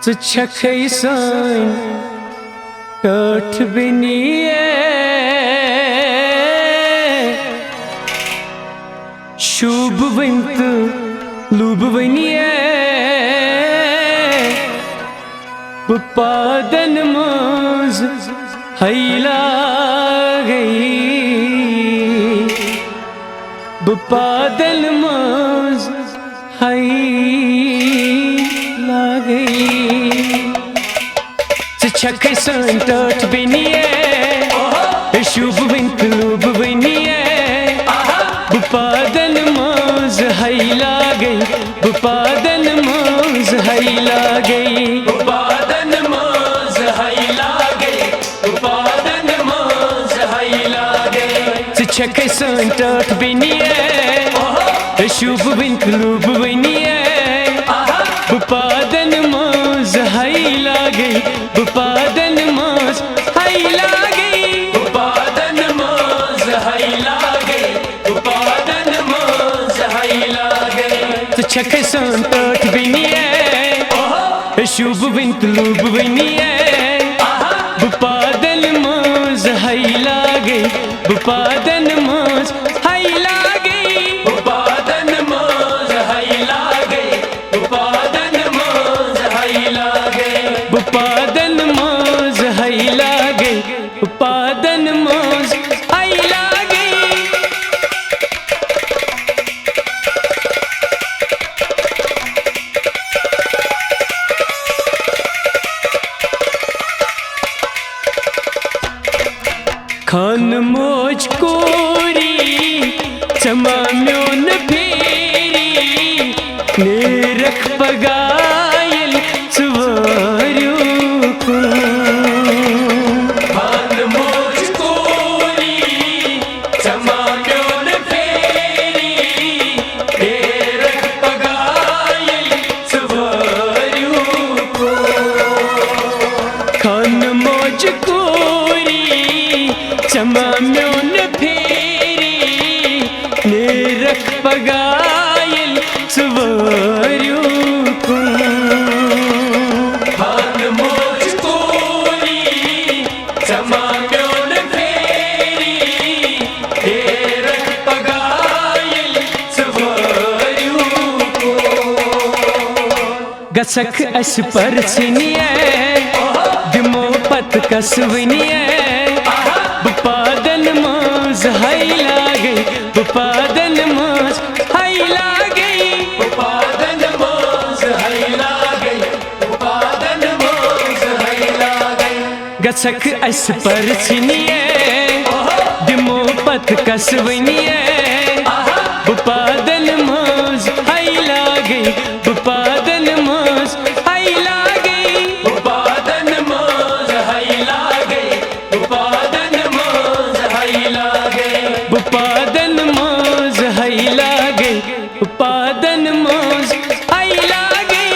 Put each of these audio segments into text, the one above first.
च छखै सान टठ बिनिए शुभ वंत लुब वनिए पादन मोज हैला गई पादन मोज हैला गई छख सन टठ बिनिए शुभ वंत लुब वनिए पादन मोज हैला गई पादन मोज हैला गई पादन मोज हैला गई पादन मोज हैला गई छख सन टठ बिनिए शुभ वंत लुब वनिए पादन मोज हैला गई पादन मोज हैला गई पादन मोज हैला गई पादन मोज हैला गई छख सन टठ बिनिए शुभ वंत लुब वनिए पादन मोज हैला गई पादन मोज हैला गई पादन मोज हैला गई पादन मोज हैला गई पादन मोज हैला गई पादन मोज हैला गई खान मोज कोरी चमा म्योन फेरी नेरख पगायल सुवारू को खान मोज कोरी चमा म्योन फेरी नेरख पगायल सुवारू को खान मोज कोरी चमा म्योन फेरी नेरख पगायल सुवारू को खान मोज कोरी चमा म्योन फेरी नेरख पगायल सुवारू को गसख अस पर सिनिए दिमो पत कसवनिए पादन मोज हैला गई पादन मोज हैला गई पादन मोज हैला गई पादन मोज हैला गई गसख अस पर सिनिए दिमो पत कसवनिए पादन मोज हैला गई पादन मोज हैला गई पादन मोज हैला गई पादन मोज हैला गई पादन मोज हैला गई पादन मोज हैला गई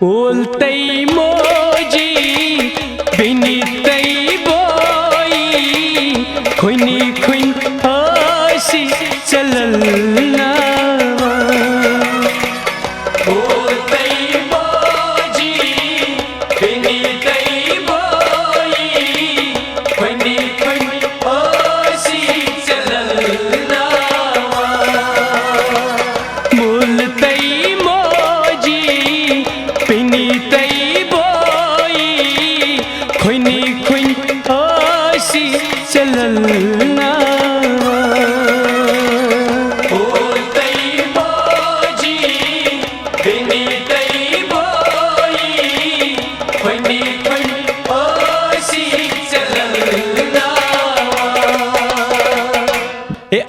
ओलतई मोजी बिनितई बोई खुनी खुन आसी चलल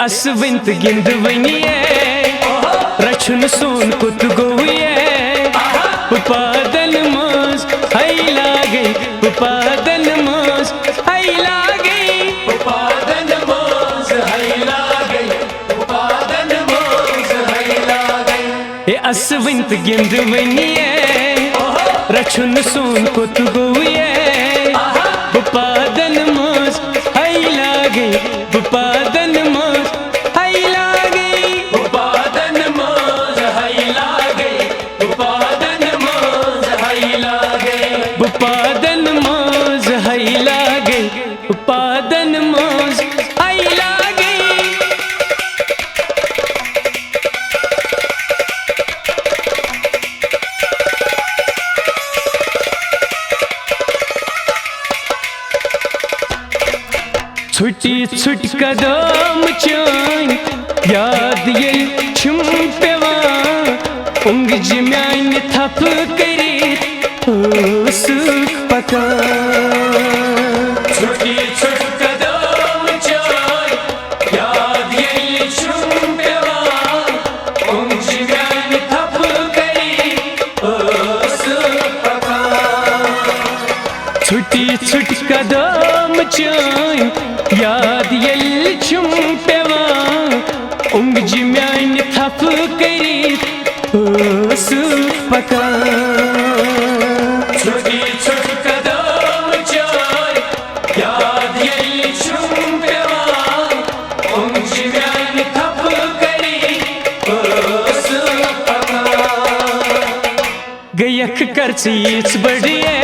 असविंत गिंद वनिए रचुन सोन कुत गोविए पादन मोज हैला गई पादन मोज हैला गई पादन मोज हैला गई पादन मोज हैला गई असविंत गिंद वनिए रचुन सोन कुत गोविए पादन मज हई लागे पादन मज हई लागे छुटी छुट कदम चान याद ये छुम पेवान उंगज म्यान थप करी सुख पकान छुटी छुट कदम चान याद ये छुम पेवान उंगज म्यान थप करी सुख पकान छुटी छुट कदम चान याद ये छुम पेवान उंगज म्यान थप करी सुख पकान छुटी छुट कदम चान याद ये छुम पेवान उंगज म्यान थप करी सुख पकान गयख कर चीज बढ़िए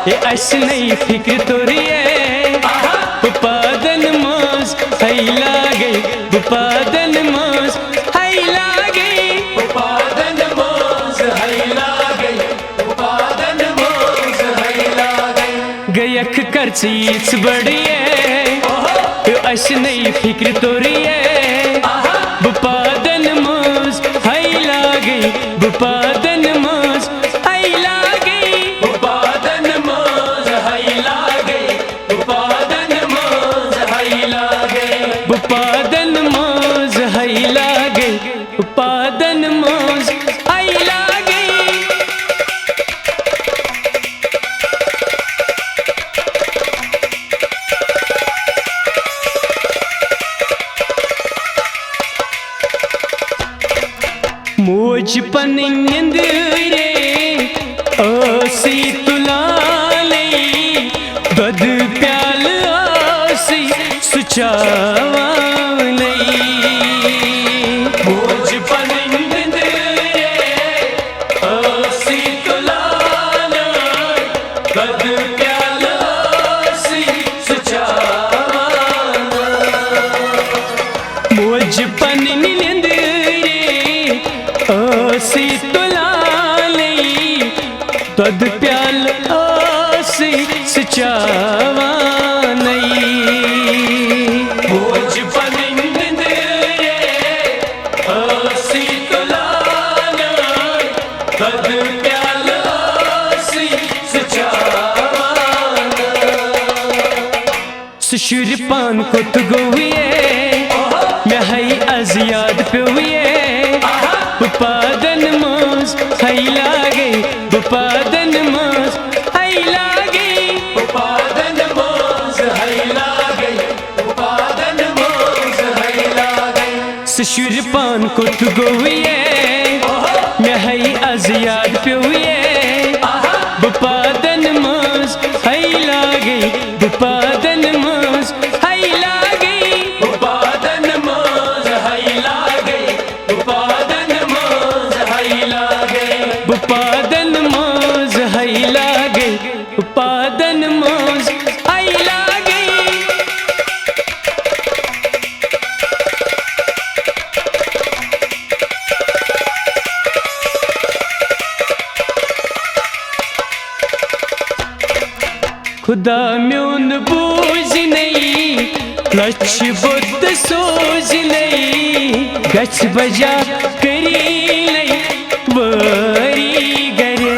ये ऐसे नहीं फिक्र तोरिए पादन मज हई लागे पादन मज हई लागे पादन मज हई लागे पादन मज हई लागे गयख कर चीज बढ़िए ऐसे नहीं फिक्र तोरिए पादन मज हई लागे पादन मज हई लागे पादन मज हई लागे पादन मज हई लागे पादन मज हई लागे पादन मज हई लागे मोज पन निंद रे ओसी तुलाले दद प्याल आसी सुचावा मोज पन निंद रे ओसी तुलाले दद प्याल आसी सुचावा मोज पन निंद ओसी तुलाले दद प्याल आसी सुचावा मोज पन निंद रे ओसी तुलाले दद प्याल आसी सुचावा सुशुर पान को तो गोविए मैं हई अजियाद पे पादन मज हई लागे पादन मज हई लागे पादन मज हई लागे पादन मज हई लागे ससुर पान को तू गोविए मैं हई अजियाद पे पादन मज हई लागे पादन मज हई लागे पादन मज हई लागे पादन मज हई लागे पादन मज हई लागे पादन मज हई लागे खुदा म्यून बूझ नहीं लक्ष बुद्ध सोच नहीं गच बजा करी नहीं वरी गरे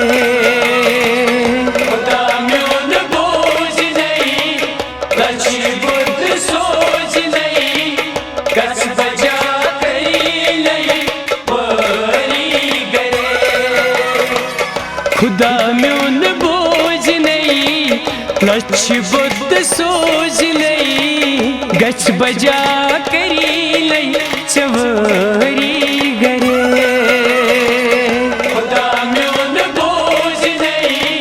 खुदा म्यून बूझ नहीं लक्ष बुद्ध सोच नहीं गच बजा करी नहीं वरी गरे खुदा म्यून बूझ नहीं लक्ष बुद्ध सोच नहीं गच बजा करी नहीं चवरी गरे खुदा म्यून बूझ नहीं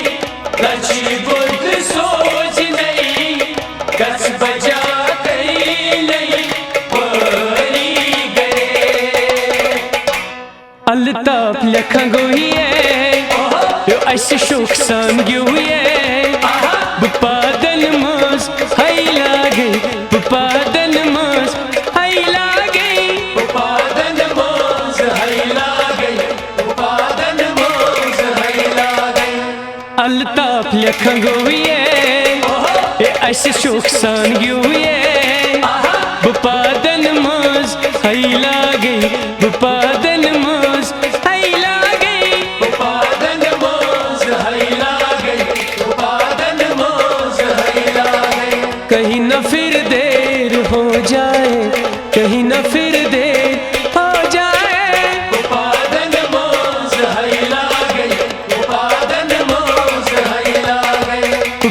लक्ष बुद्ध सोच नहीं गच बजा करी नहीं वरी गरे अल्ताफ लखा गोही है अस शुक सान गिये बुपादन मज हई लागे बुपादन मज हई लागे उपादन मोज हई लागे उपादन मोज हई लागे अल्ताफ लखंगोये अस शुक सान गिये बुपादन मज हई लागे बुपादन मज हई लागे उपादन मोज हई लागे उपादन मोज हई लागे कहीं न फिर देर हो जाए कहीं न फिर देर हो जाए उपादन मोज हई लागे उपादन मोज हई लागे